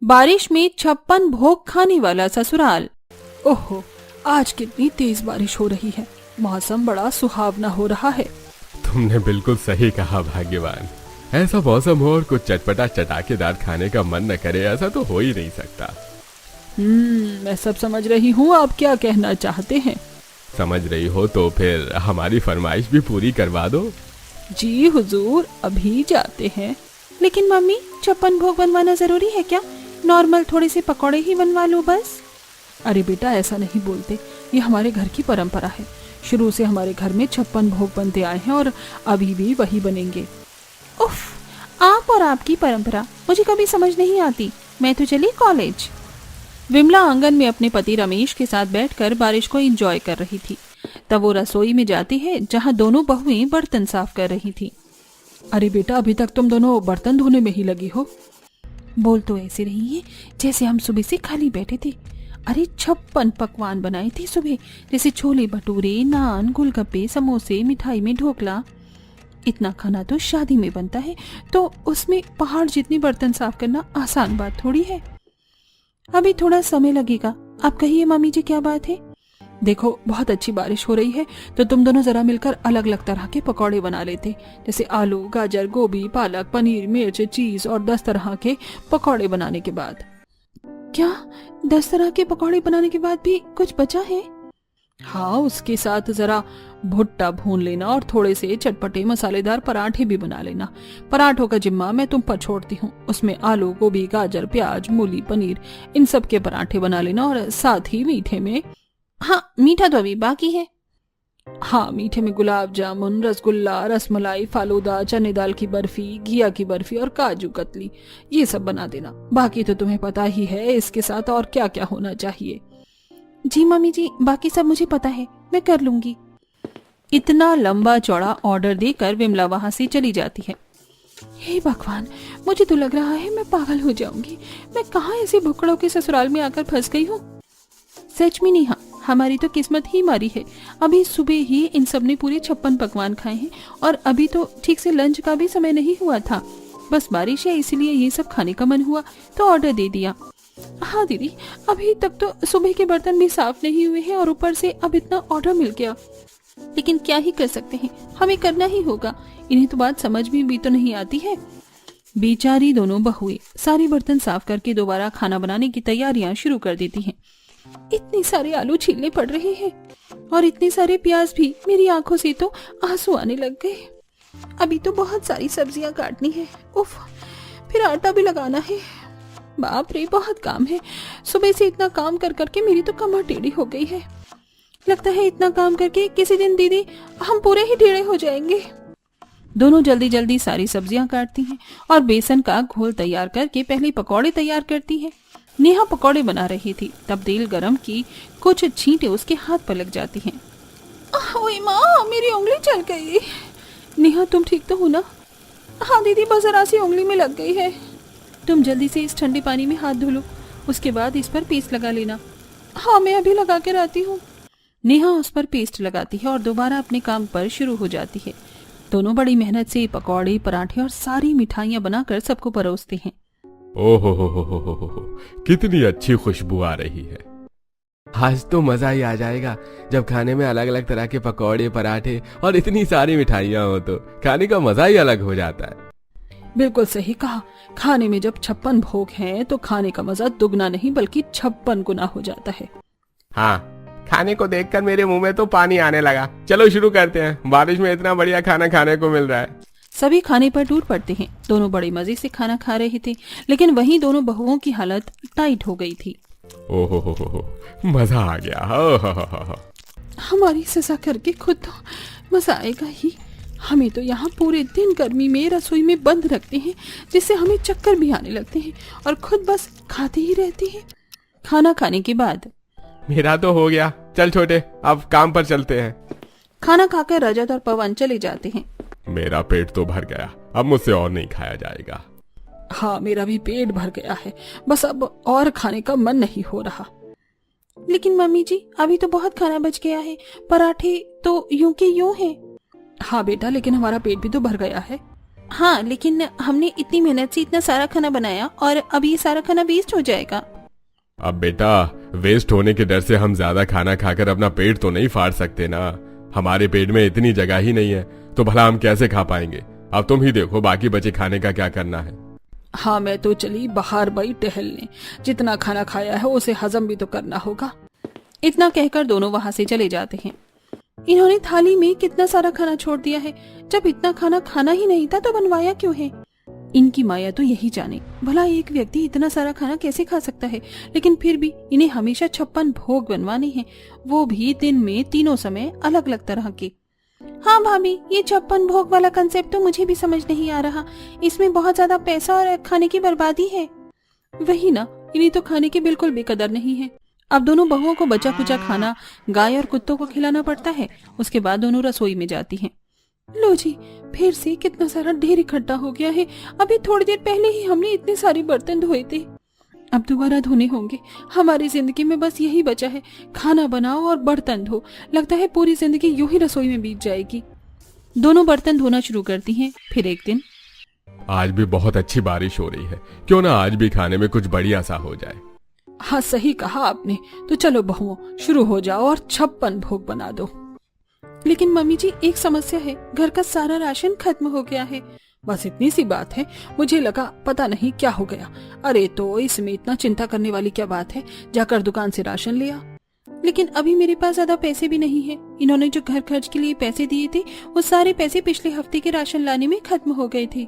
बारिश में 56 भोग खाने वाला ससुराल। ओहो, आज कितनी तेज बारिश हो रही है। मौसम बड़ा सुहावना हो रहा है। तुमने बिल्कुल सही कहा भाग्यवान। ऐसा मौसम हो और कुछ चटपटा चटाकेदार खाने का मन न करे, ऐसा तो हो ही नहीं सकता। मैं सब समझ रही हूँ आप क्या कहना चाहते हैं। समझ रही हो तो फिर हमारी फरमाइश भी पूरी करवा दो। जी हुजूर, अभी जाते हैं। लेकिन मम्मी, 56 भोग बनवाना जरूरी है क्या? नॉर्मल थोड़े से पकौड़े ही बनवा लो बस। अरे बेटा, ऐसा नहीं बोलते, ये हमारे घर की परंपरा है। शुरू से हमारे घर में 56 भोग बनते आए हैं और अभी भी वही बनेंगे। उफ, आप और आपकी परंपरा मुझे कभी समझ नहीं आती। मैं तो चली कॉलेज। विमला आंगन में अपने पति रमेश के साथ बैठकर बारिश को एंजॉय कर रही थी। तब वो रसोई में जाती है जहाँ दोनों बहुएं बर्तन साफ कर रही थी। अरे बेटा, अभी तक तुम दोनों बर्तन धोने में ही लगी हो। बोल तो ऐसे रही है जैसे हम सुबह से खाली बैठे थे। अरे 56 पकवान बनाए थे सुबह, जैसे छोले भटूरे, नान, गोलगप्पे, समोसे, मिठाई में ढोकला। इतना खाना तो शादी में बनता है, तो उसमें पहाड़ जितने बर्तन साफ करना आसान बात थोड़ी है। अभी थोड़ा समय लगेगा। आप कहिए मम्मी जी, क्या बात है? देखो, बहुत अच्छी बारिश हो रही है, तो तुम दोनों जरा मिलकर अलग अलग तरह के पकौड़े बना लेते, जैसे आलू, गाजर, गोभी, पालक, पनीर, मिर्च, चीज और 10 तरह के पकौड़े बनाने के बाद। क्या 10 तरह के पकौड़े बनाने के बाद भी कुछ बचा है? हाँ, उसके साथ जरा भुट्टा भून लेना और थोड़े से चटपटे मसालेदार पराठे भी बना लेना। पराठों का जिम्मा मैं तुम पर छोड़ती हूँ। उसमें आलू, गोभी, गाजर, प्याज, मूली, पनीर, इन सब के पराठे बना लेना। और साथ ही मीठे में, हाँ, मीठा तो अभी बाकी है। हाँ, मीठे में गुलाब जामुन, रसगुल्ला, रसमलाई, फालूदा, चने दाल की बर्फी, घिया की बर्फी और काजू कतली, ये सब बना देना। बाकी तो तुम्हें पता ही है इसके साथ और क्या क्या होना चाहिए। जी मम्मी जी, बाकी सब मुझे पता है, मैं कर लूंगी। इतना लंबा चौड़ा ऑर्डर देकर विमला वहां से चली जाती है। हे भगवान, मुझे तो लग रहा है मैं पागल हो जाऊंगी। मैं कहाँ ऐसे भुक्कड़ों के ससुराल में आकर फंस गई हूँ। सच में नेहा, हमारी तो किस्मत ही मारी है। अभी सुबह ही इन सब ने पूरे 56 पकवान खाए हैं और अभी तो ठीक से लंच का भी समय नहीं हुआ था। बस बारिश है इसलिए ये सब खाने का मन हुआ तो ऑर्डर दे दिया। हाँ दीदी, अभी तक तो सुबह के बर्तन भी साफ नहीं हुए हैं और ऊपर से अब इतना ऑर्डर मिल गया। लेकिन क्या ही कर सकते हैं, हमें करना ही होगा। इन्हें तो बात समझ में भी तो नहीं आती है। बेचारी दोनों बहुएं सारे बर्तन साफ करके दोबारा खाना बनाने की तैयारियां शुरू कर देती हैं। इतने सारे आलू छीलने पड़ रहे हैं और इतने सारे प्याज भी। मेरी आंखों से तो आंसू आने लग गए। अभी तो बहुत सारी सब्जियां काटनी है। उफ, फिर आटा भी लगाना है। बाप रे, बहुत काम है। सुबह से इतना काम कर करके मेरी तो कमर टेढ़ी हो गई है। लगता है इतना काम करके किसी दिन दीदी हम पूरे ही टेढ़े हो जाएंगे। दोनों जल्दी जल्दी सारी सब्जियां काटती हैं और बेसन का घोल तैयार करके पहले पकौड़े तैयार करती है। नेहा पकौड़े बना रही थी, तब तेल गरम की कुछ छींटे उसके हाथ पर लग जाती हैं। ओए माँ, मेरी उंगली चल गई। नेहा, तुम ठीक तो हो ना? हाँ दीदी, बस जरा सी उंगली में लग गई है। तुम जल्दी से इस ठंडे पानी में हाथ धो लो, उसके बाद इस पर पेस्ट लगा लेना। हाँ, मैं अभी लगा के आती हूँ। नेहा उस पर पेस्ट लगाती है और दोबारा अपने काम पर शुरू हो जाती है। दोनों बड़ी मेहनत से पकौड़े, पराठे और सारी मिठाइयाँ बनाकर सबको परोसते हैं। ओहो हो, कितनी अच्छी खुशबू आ रही है। आज तो मजा ही आ जाएगा जब खाने में अलग अलग तरह के पकौड़े, पराठे और इतनी सारी मिठाइयाँ हो तो खाने का मजा ही अलग हो जाता है। बिल्कुल सही कहा। खाने में जब 56 भोग हैं तो खाने का मजा दुगना नहीं बल्कि 56 गुना हो जाता है। हाँ, खाने को देखकर मेरे मुंह में तो पानी आने लगा। चलो शुरू करते हैं, बारिश में इतना बढ़िया खाना खाने को मिल रहा है। सभी खाने पर टूट पड़ते हैं। दोनों बड़े मजे से खाना खा रहे थे, लेकिन वहीं दोनों बहुओं की हालत टाइट हो गई थी। ओहो, मजा आ गया। हमारी सजा करके खुद तो मजा आएगा ही। हमें तो यहाँ पूरे दिन गर्मी में रसोई में बंद रखते हैं, जिससे हमें चक्कर भी आने लगते हैं और खुद बस खाते ही रहते हैं। खाना खाने के बाद, मेरा तो हो गया, चल छोटे अब काम पर चलते हैं। खाना खाकर रजत और पवन चले जाते हैं। मेरा पेट तो भर गया, अब मुझसे और नहीं खाया जाएगा। हाँ, मेरा भी पेट भर गया है, बस अब और खाने का मन नहीं हो रहा। लेकिन मम्मी जी, अभी तो बहुत खाना बच गया है। पराठे तो यूं के यूं हैं। हाँ बेटा, लेकिन हमारा पेट भी तो भर गया है। हाँ, लेकिन हमने इतनी मेहनत से इतना सारा खाना बनाया और अब ये सारा खाना वेस्ट हो जाएगा। अब बेटा, वेस्ट होने के डर से हम ज्यादा खाना खाकर अपना पेट तो नहीं फाड़ सकते ना। हमारे पेट में इतनी जगह ही नहीं है, तो भला हम कैसे खा पाएंगे। अब तुम ही देखो बाकी बचे खाने का क्या करना है। हाँ, मैं तो चली बाहर बई टहलने, जितना खाना खाया है उसे हजम भी तो करना होगा। इतना कहकर दोनों वहां से चले जाते हैं। इन्होंने थाली में कितना सारा खाना छोड़ दिया है। जब इतना खाना खाना ही नहीं था तो बनवाया क्यों है। इनकी माया तो यही जाने, भला एक व्यक्ति इतना सारा खाना कैसे खा सकता है। लेकिन फिर भी इन्हें हमेशा 56 भोग बनवाने हैं, वो भी दिन में तीनों समय अलग अलग तरह के। हाँ भाभी, ये 56 भोग वाला कंसेप्ट तो मुझे भी समझ नहीं आ रहा। इसमें बहुत ज्यादा पैसा और खाने की बर्बादी है। वही ना, इन्हें तो खाने की बिल्कुल बेकदर नहीं है। अब दोनों बहुओं को बचा कुचा खाना गाय और कुत्तों को खिलाना पड़ता है। उसके बाद दोनों रसोई में जाती हैं। लो जी, फिर से कितना सारा ढेर इकट्ठा हो गया है। अभी थोड़ी देर पहले ही हमने इतने सारे बर्तन धोए थे, अब दोबारा धोने होंगे। हमारी जिंदगी में बस यही बचा है, खाना बनाओ और बर्तन धो। लगता है पूरी जिंदगी यूं ही रसोई में बीत जाएगी। दोनों बर्तन धोना शुरू करती हैं। फिर एक दिन, आज भी बहुत अच्छी बारिश हो रही है, क्यों ना आज भी खाने में कुछ बढ़िया सा हो जाए। हाँ सही कहा आपने। तो चलो बहुओं, शुरू हो जाओ और 56 भोग बना दो। लेकिन मम्मी जी, एक समस्या है, घर का सारा राशन खत्म हो गया है। बस इतनी सी बात है, मुझे लगा पता नहीं क्या हो गया। अरे तो इसमें इतना चिंता करने वाली क्या बात है, जाकर दुकान से राशन ले आ। लेकिन अभी मेरे पास ज्यादा पैसे भी नहीं है। इन्होंने जो घर खर्च के लिए पैसे दिए थे वो सारे पैसे पिछले हफ्ते के राशन लाने में खत्म हो गए थे।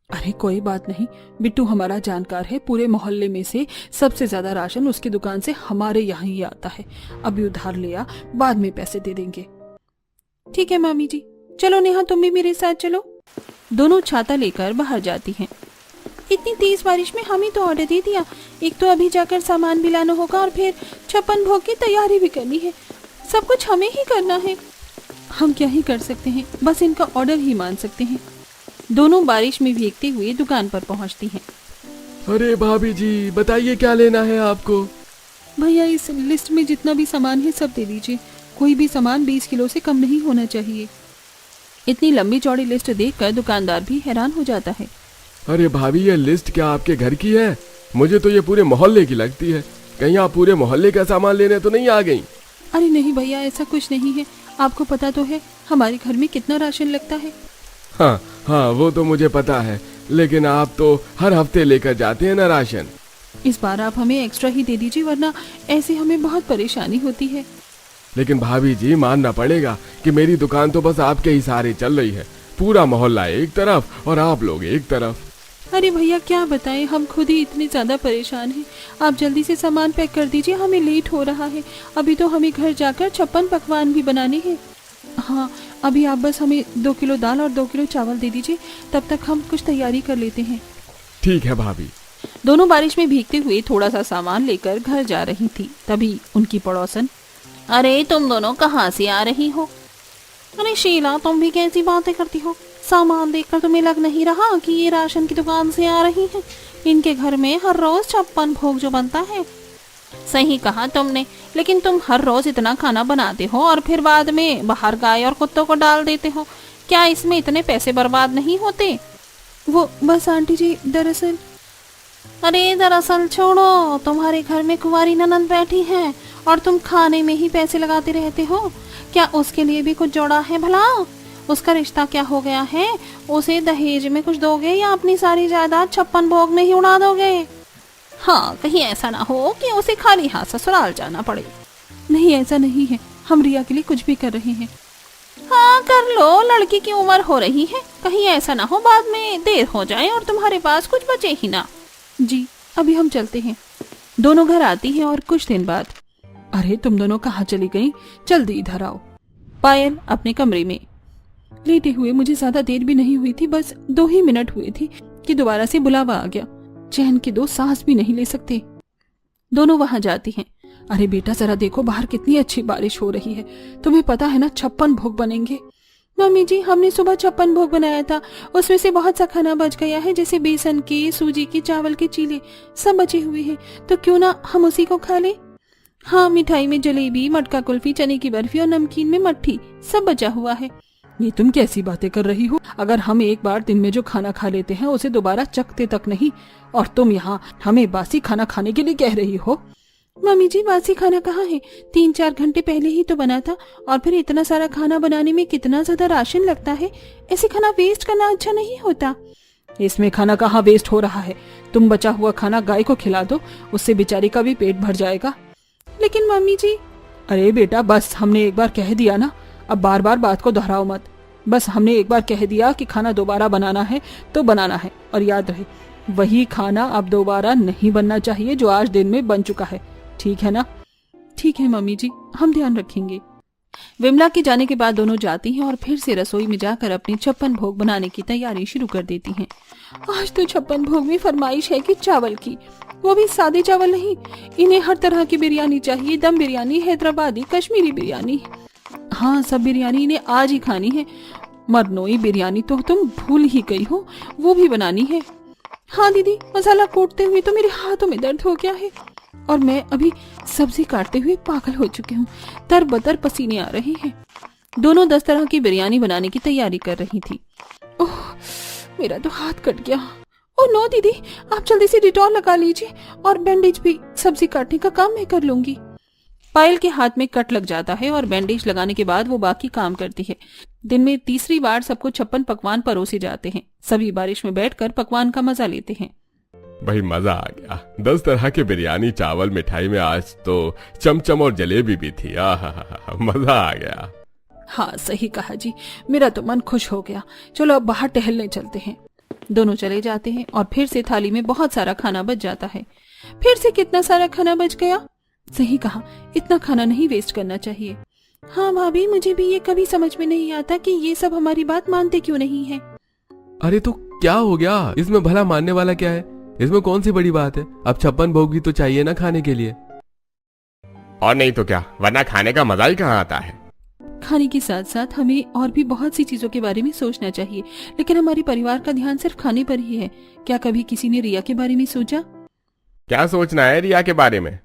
अरे कोई बात नहीं, बिट्टू हमारा जानकार है। पूरे मोहल्ले में से सबसे ज्यादा राशन उसकी दुकान से हमारे यहाँ ही आता है। अभी उधार लिया, बाद में पैसे दे देंगे। ठीक है मामी जी, चलो नेहा तुम भी मेरे साथ चलो। दोनों छाता लेकर बाहर जाती हैं। इतनी तेज बारिश में हम ही तो ऑर्डर दे दिया। एक तो अभी जाकर सामान भी लाना होगा और फिर 56 भोग की तैयारी भी करनी है। सब कुछ हमें ही करना है। हम क्या ही कर सकते हैं, बस इनका ऑर्डर ही मान सकते हैं। दोनों बारिश में भीगते हुए दुकान पर पहुंचती हैं। अरे भाभी जी, बताइए क्या लेना है आपको। भैया, इस लिस्ट में जितना भी सामान है सब दे दीजिए। कोई भी सामान 20 किलो से कम नहीं होना चाहिए। इतनी लंबी चौड़ी लिस्ट देखकर दुकानदार भी हैरान हो जाता है। अरे भाभी, ये लिस्ट क्या आपके घर की है? मुझे तो ये पूरे मोहल्ले की लगती है। कहीं आप पूरे मोहल्ले का सामान लेने तो नहीं आ गई? अरे नहीं भैया, ऐसा कुछ नहीं है। आपको पता तो है हमारे घर में कितना राशन लगता है। हाँ हाँ, वो तो मुझे पता है, लेकिन आप तो हर हफ्ते लेकर जाते हैं ना राशन। इस बार आप हमें एक्स्ट्रा ही दे दीजिए, वरना ऐसे हमें बहुत परेशानी होती है। लेकिन भाभी जी, मानना पड़ेगा कि मेरी दुकान तो बस आपके ही सहारे चल रही है। पूरा मोहल्ला एक तरफ और आप लोग एक तरफ। अरे भैया क्या बताएं, हम खुद ही इतने ज्यादा परेशान हैं। आप जल्दी से सामान पैक कर दीजिए, हमें लेट हो रहा है। अभी तो हमें घर जाकर 56 पकवान भी बनाने हैं। हाँ, अभी आप बस हमें 2 किलो दाल और 2 किलो चावल दे दीजिए, तब तक हम कुछ तैयारी कर लेते हैं। ठीक है भाभी। दोनों बारिश में भीगते हुए थोड़ा सा सामान लेकर घर जा रही थी। तभी उनकी पड़ोसन, अरे तुम दोनों कहाँ से आ रही हो? अरे शीला, तुम भी कैसी बातें करती हो? सामान देखकर तुम्हें लग नहीं रहा कि ये राशन की दुकान से आ रही है? इनके घर में हर रोज 56 भोग जो बनता है। सही कहा तुमने, लेकिन तुम हर रोज इतना खाना बनाते हो और फिर बाद में बाहर गाय और कुत्तों को डाल देते हो। क्या इसमें इतने पैसे बर्बाद नहीं होते? वो बस आंटी जी, दरअसल। अरे दरअसल छोड़ो, तुम्हारे घर में कुंवारी ननद बैठी है और तुम खाने में ही पैसे लगाते रहते हो। क्या उसके लिए भी कुछ जोड़ा है भला? उसका रिश्ता क्या हो गया है? उसे दहेज में कुछ दोगे या अपनी सारी जायदाद 56 भोग में ही उड़ा दोगे? हाँ, कहीं ऐसा ना हो कि उसे खाली हाथ ससुराल जाना पड़े। नहीं, ऐसा नहीं है, हम रिया के लिए कुछ भी कर रहे हैं। हाँ कर लो, लड़की की उम्र हो रही है। कहीं ऐसा ना हो बाद में देर हो जाए और तुम्हारे पास कुछ बचे ही ना। जी, अभी हम चलते हैं। दोनों घर आती हैं और कुछ दिन बाद, अरे तुम दोनों कहाँ चली गई? जल्दी इधर आओ। पायल अपने कमरे में लेटे हुए, मुझे ज्यादा देर भी नहीं हुई थी, बस 2 ही मिनट हुए थे कि दोबारा से बुलावा आ गया। चैन के 2 सांस भी नहीं ले सकते। दोनों वहां जाती हैं। अरे बेटा जरा देखो, बाहर कितनी अच्छी बारिश हो रही है। तुम्हें पता है ना 56 भोग बनेंगे। मम्मी जी, हमने सुबह 56 भोग बनाया था, उसमें से बहुत सा खाना बच गया है, जैसे बेसन के, सूजी के, चावल के चीले सब बचे हुए हैं। तो क्यों ना हम उसी को खा ले। हाँ, मिठाई में जलेबी, मटका कुल्फी, चने की बर्फी और नमकीन में मट्ठी सब बचा हुआ है। ये तुम कैसी बातें कर रही हो? अगर हम एक बार दिन में जो खाना खा लेते हैं उसे दोबारा चखते तक नहीं, और तुम यहाँ हमें बासी खाना खाने के लिए कह रही हो? मम्मी जी, बासी खाना कहाँ है? 3-4 घंटे पहले ही तो बना था, और फिर इतना सारा खाना बनाने में कितना ज्यादा राशन लगता है। ऐसे खाना वेस्ट करना अच्छा नहीं होता। इसमें खाना कहाँ वेस्ट हो रहा है? तुम बचा हुआ खाना गाय को खिला दो, उससे बेचारी का भी पेट भर जाएगा। लेकिन मम्मी जी। अरे बेटा बस, हमने एक बार कह दिया ना, अब बार बार बात को दोहराओ मत। बस हमने एक बार कह दिया कि खाना दोबारा बनाना है तो बनाना है, और याद रहे वही खाना अब दोबारा नहीं बनना चाहिए जो आज दिन में बन चुका है। ठीक है ना? ठीक है मम्मी जी, हम ध्यान रखेंगे। विमला के जाने के बाद दोनों जाती हैं और फिर से रसोई में जाकर अपनी 56 भोग बनाने की तैयारी शुरू कर देती हैं। आज तो 56 भोग में फरमाइश है कि चावल की, वो भी सादे चावल नहीं। इन्हें हर तरह की बिरयानी चाहिए, दम बिरयानी, हैदराबादी, कश्मीरी बिरयानी। हाँ, सब बिरयानी इन्हें आज ही खानी है। मरनोई बिरयानी तो तुम भूल ही गई हो, वो भी बनानी है। हाँ दीदी, मसाला कूटते हुए तो मेरे हाथों में दर्द हो गया है, और मैं अभी सब्जी काटते हुए पागल हो चुकी हूँ। तरबतर पसीने आ रहे हैं। दोनों 10 तरह की बिरयानी बनाने की तैयारी कर रही थी। ओह, मेरा तो हाथ कट गया। ओह नो दीदी, आप जल्दी से डिटॉल लगा लीजिए, और बैंडेज भी। सब्जी काटने का काम मैं कर लूंगी। पायल के हाथ में कट लग जाता है और बैंडेज लगाने के बाद वो बाकी काम करती है। दिन में तीसरी बार सबको 56 पकवान परोसे जाते हैं। सभी बारिश में बैठकर पकवान का मजा लेते हैं। भाई मजा आ गया। 10 तरह के बिरयानी, चावल, मिठाई में आज तो चमचम और जलेबी भी थी। मजा आ गया। हाँ सही कहा जी, मेरा तो मन खुश हो गया। चलो अब बाहर टहलने चलते हैं। दोनों चले जाते हैं और फिर से थाली में बहुत सारा खाना बच जाता है। फिर से कितना सारा खाना बच गया। सही कहा, इतना खाना नहीं वेस्ट करना चाहिए। हाँ भाभी, मुझे भी ये कभी समझ में नहीं आता कि ये सब हमारी बात मानते क्यों नहीं है। अरे तो क्या हो गया? इसमें भला मानने वाला क्या है? इसमें कौन सी बड़ी बात है? अब 56 भोग भी तो चाहिए ना खाने के लिए। और नहीं तो क्या, वरना खाने का मजा ही कहाँ आता है। खाने के साथ साथ हमें और भी बहुत सी चीजों के बारे में सोचना चाहिए, लेकिन हमारे परिवार का ध्यान सिर्फ खाने पर ही है। क्या कभी किसी ने रिया के बारे में सोचा? क्या सोचना है रिया के बारे में?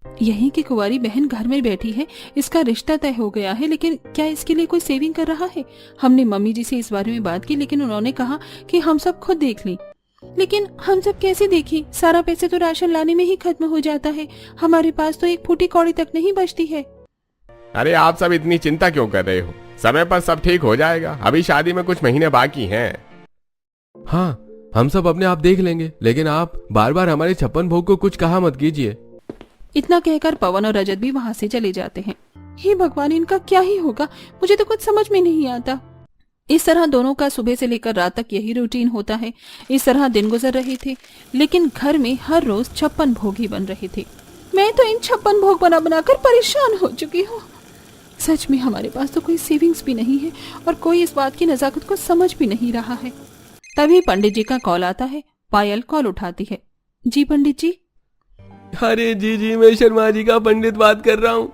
यही कि कुंवारी बहन घर में बैठी है, इसका रिश्ता तय हो गया है, लेकिन क्या इसके लिए कोई सेविंग कर रहा है? हमने मम्मी जी से इस बारे में बात की, लेकिन उन्होंने कहा कि हम सब खुद देख लें। लेकिन हम सब कैसे देखें? सारा पैसे तो राशन लाने में ही खत्म हो जाता है। हमारे पास तो एक फूटी कौड़ी तक नहीं बचती है। अरे आप सब इतनी चिंता क्यों कर रहे हो? समय पर सब ठीक हो जाएगा। अभी शादी में कुछ महीने बाकी हैं। हाँ, हम सब अपने आप देख लेंगे, लेकिन आप बार बार हमारे 56 भोग को कुछ कहा मत कीजिए। इतना कहकर पवन और रजत भी वहाँ से चले जाते हैं। हे भगवान, इनका क्या ही होगा, मुझे तो कुछ समझ में नहीं आता। इस तरह दोनों का सुबह से लेकर रात तक यही रूटीन होता है। इस तरह दिन गुजर रहे थे, लेकिन घर में हर रोज 56 भोग ही बन रहे थे। मैं तो इन 56 भोग बना बनाकर परेशान हो चुकी हूँ। सच में हमारे पास तो कोई सेविंग्स भी नहीं है, और कोई इस बात की नजाकत को समझ भी नहीं रहा है। तभी पंडित जी का कॉल आता है। पायल कॉल उठाती है। जी पंडित जी। अरे जी, मैं शर्मा जी का पंडित बात कर रहा हूँ।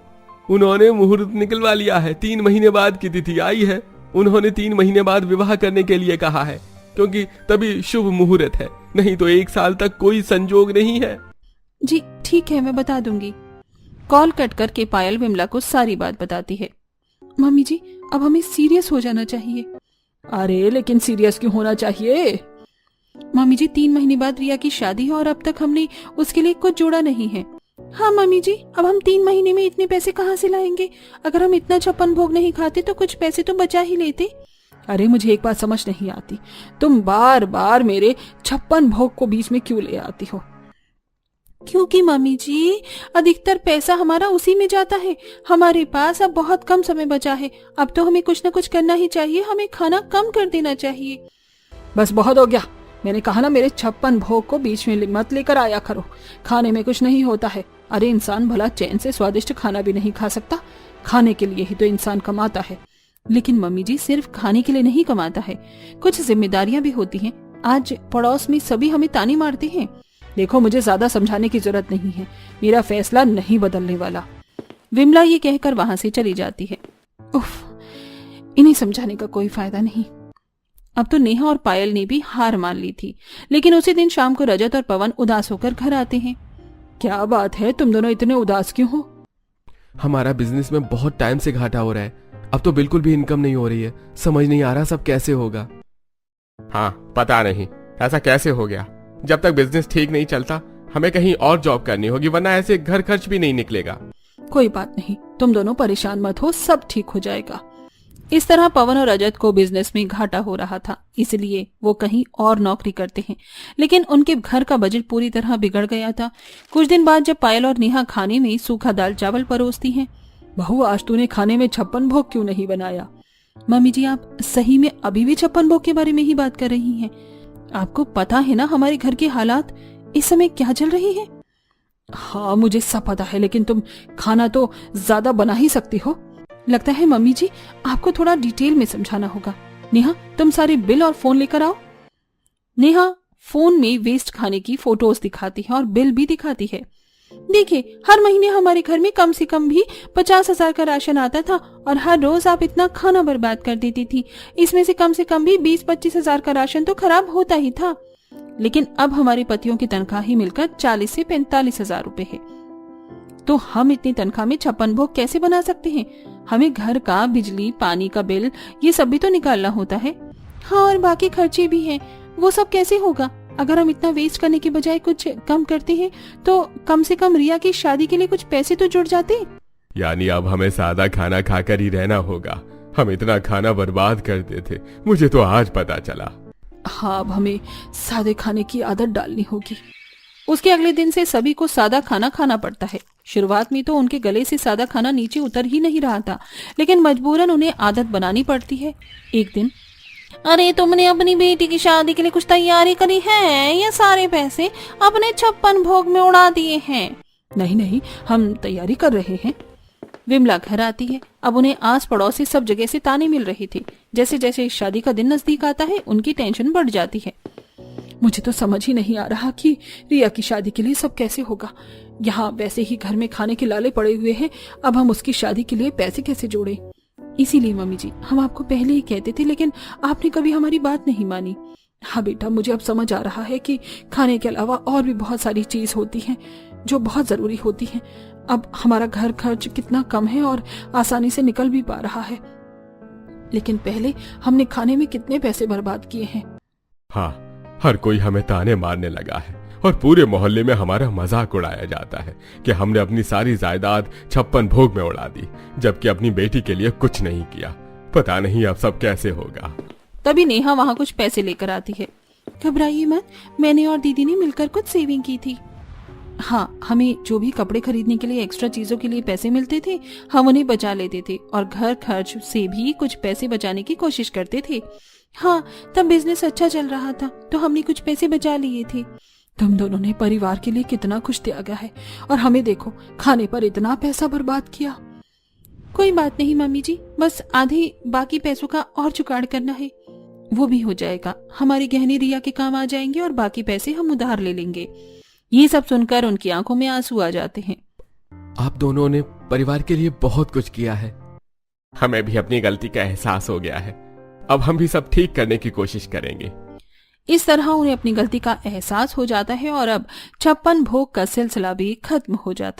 उन्होंने मुहूर्त निकलवा लिया है। 3 महीने बाद की तिथि आई है। उन्होंने 3 महीने बाद विवाह करने के लिए कहा है, क्योंकि तभी शुभ मुहूर्त है, नहीं तो 1 साल तक कोई संजोग नहीं है। जी ठीक है, मैं बता दूंगी। कॉल कट करके पायल विमला को सारी बात बताती है। मम्मी जी, अब हमें सीरियस हो जाना चाहिए। अरे लेकिन सीरियस क्यों होना चाहिए? मम्मी जी, 3 महीने बाद रिया की शादी है और अब तक हमने उसके लिए कुछ जोड़ा नहीं है। हाँ मम्मी जी, अब हम 3 महीने में इतने पैसे कहाँ से लाएंगे? अगर हम इतना 56 भोग नहीं खाते तो कुछ पैसे तो बचा ही लेते। अरे मुझे एक बात समझ नहीं आती, तुम बार बार मेरे 56 भोग को बीच में क्यों ले आती हो? क्योंकि मम्मी जी, अधिकतर पैसा हमारा उसी में जाता है। हमारे पास अब बहुत कम समय बचा है। अब तो हमें कुछ न कुछ करना ही चाहिए। हमें खाना कम कर देना चाहिए। बस बहुत हो गया। मैंने कहा ना, मेरे 56 भोग को बीच में मत लेकर आया करो। खाने में कुछ नहीं होता है। अरे इंसान भला चैन से स्वादिष्ट खाना भी नहीं खा सकता? खाने के लिए ही तो इंसान कमाता है। लेकिन मम्मी जी, सिर्फ खाने के लिए नहीं कमाता है, कुछ जिम्मेदारियां भी होती हैं। आज पड़ोस में सभी हमें ताने मारते हैं। देखो, मुझे ज्यादा समझाने की जरूरत नहीं है। मेरा फैसला नहीं बदलने वाला। विमला ये कहकर वहां से चली जाती है। उफ, इन्हें समझाने का कोई फायदा नहीं। अब तो नेहा और पायल ने भी हार मान ली थी, लेकिन उसी दिन शाम को रजत और पवन उदास होकर घर आते हैं। क्या बात है, तुम दोनों इतने उदास क्यों हो? हमारा बिजनेस में बहुत टाइम से घाटा हो रहा है। अब तो बिल्कुल भी इनकम नहीं हो रही है, समझ नहीं आ रहा सब कैसे होगा। हाँ पता नहीं ऐसा कैसे हो गया। जब तक बिजनेस ठीक नहीं चलता हमें कहीं और जॉब करनी होगी, वरना ऐसे घर खर्च भी नहीं निकलेगा। कोई बात नहीं, तुम दोनों परेशान मत हो, सब ठीक हो जाएगा। इस तरह पवन और रजत को बिजनेस में घाटा हो रहा था, इसलिए वो कहीं और नौकरी करते हैं, लेकिन उनके घर का बजट पूरी तरह बिगड़ गया था। कुछ दिन बाद जब पायल और नेहा खाने में सूखा दाल चावल परोसती हैं, बहू आज तूने खाने में 56 भोग क्यों नहीं बनाया? मम्मी जी आप सही में अभी भी 56 भोग के बारे में ही बात कर रही हैं? आपको पता है ना हमारे घर के हालात इस समय क्या चल रहे हैं? हाँ मुझे सब पता है, लेकिन तुम खाना तो ज्यादा बना ही सकती हो। लगता है मम्मी जी आपको थोड़ा डिटेल में समझाना होगा। नेहा तुम सारे बिल और फोन लेकर आओ। नेहा फोन में वेस्ट खाने की फोटोज दिखाती है और बिल भी दिखाती है। देखिए हर महीने हमारे घर में कम से कम भी 50,000 का राशन आता था और हर रोज आप इतना खाना बर्बाद कर देती थी। इसमें से कम भी 20-25,000 का राशन तो खराब होता ही था। लेकिन अब हमारे पतियों की तनख्वाह ही मिलकर 40 से 45,000 रुपए है, तो हम इतनी तनख्वाह में 56 भोग कैसे बना सकते हैं? हमें घर का बिजली पानी का बिल ये सब भी तो निकालना होता है। हाँ और बाकी खर्चे भी हैं, वो सब कैसे होगा? अगर हम इतना वेस्ट करने के बजाय कुछ कम करते हैं तो कम से कम रिया की शादी के लिए कुछ पैसे तो जुड़ जाते। यानी अब हमें सादा खाना खाकर ही रहना होगा। हम इतना खाना बर्बाद करते थे, मुझे तो आज पता चला। हाँ अब हमें सादे खाने की आदत डालनी होगी। उसके अगले दिन से सभी को सादा खाना खाना पड़ता है। शुरुआत में तो उनके गले से सादा खाना नीचे उतर ही नहीं रहा था, लेकिन मजबूरन उन्हें आदत बनानी पड़ती है। एक दिन, अरे तुमने अपनी बेटी की शादी के लिए कुछ तैयारी करी है या सारे पैसे अपने 56 भोग में उड़ा दिए हैं? नहीं नहीं हम तैयारी कर रहे हैं। विमला घर आती है। अब उन्हें आस पड़ोस से सब जगह से ताने मिल रहे थे। जैसे जैसे शादी का दिन नजदीक आता है उनकी टेंशन बढ़ जाती है। मुझे तो समझ ही नहीं आ रहा कि रिया की शादी के लिए सब कैसे होगा। यहाँ वैसे ही घर में खाने के लाले पड़े हुए हैं, अब हम उसकी शादी के लिए पैसे कैसे जोड़े? इसीलिए मम्मी जी हम आपको पहले ही कहते थे, लेकिन आपने कभी हमारी बात नहीं मानी। हाँ बेटा मुझे अब समझ आ रहा है कि खाने के अलावा और भी बहुत सारी चीज होती हैं जो बहुत जरूरी होती हैं। अब हमारा घर खर्च कितना कम है और आसानी से निकल भी पा रहा है, लेकिन पहले हमने खाने में कितने पैसे बर्बाद किए हैं। हाँ हर कोई हमें ताने मारने लगा है और पूरे मोहल्ले में हमारा मजाक उड़ाया जाता है कि हमने अपनी सारी जायदाद 56 भोग में उड़ा दी, जबकि अपनी बेटी के लिए कुछ नहीं किया। पता नहीं अब सब कैसे होगा। तभी नेहा वहाँ कुछ पैसे लेकर आती है। घबराइए मत, मैंने और दीदी ने मिलकर कुछ सेविंग की थी। हाँ हमें जो भी कपड़े खरीदने के लिए एक्स्ट्रा चीजों के लिए पैसे मिलते थे हम उन्हें बचा लेते थे और घर खर्च से भी कुछ पैसे बचाने की कोशिश करते थे। हाँ तब बिजनेस अच्छा चल रहा था तो हमने कुछ पैसे बचा लिए थे। तुम दोनों ने परिवार के लिए कितना कुछ त्यागा है और हमें देखो खाने पर इतना पैसा बर्बाद किया। कोई बात नहीं मम्मी जी, बस आधे बाकी पैसों का और जुगाड़ करना है, वो भी हो जाएगा। हमारे गहने रिया के काम आ जाएंगे और बाकी पैसे हम उधार ले लेंगे। ये सब सुनकर उनकी आंखों में आंसू आ जाते हैं। आप दोनों ने परिवार के लिए बहुत कुछ किया है। हमें भी अपनी गलती का एहसास हो गया है, अब हम भी सब ठीक करने की कोशिश करेंगे। इस तरह उन्हें अपनी गलती का एहसास हो जाता है और अब 56 भोग का सिलसिला भी खत्म हो जाता है।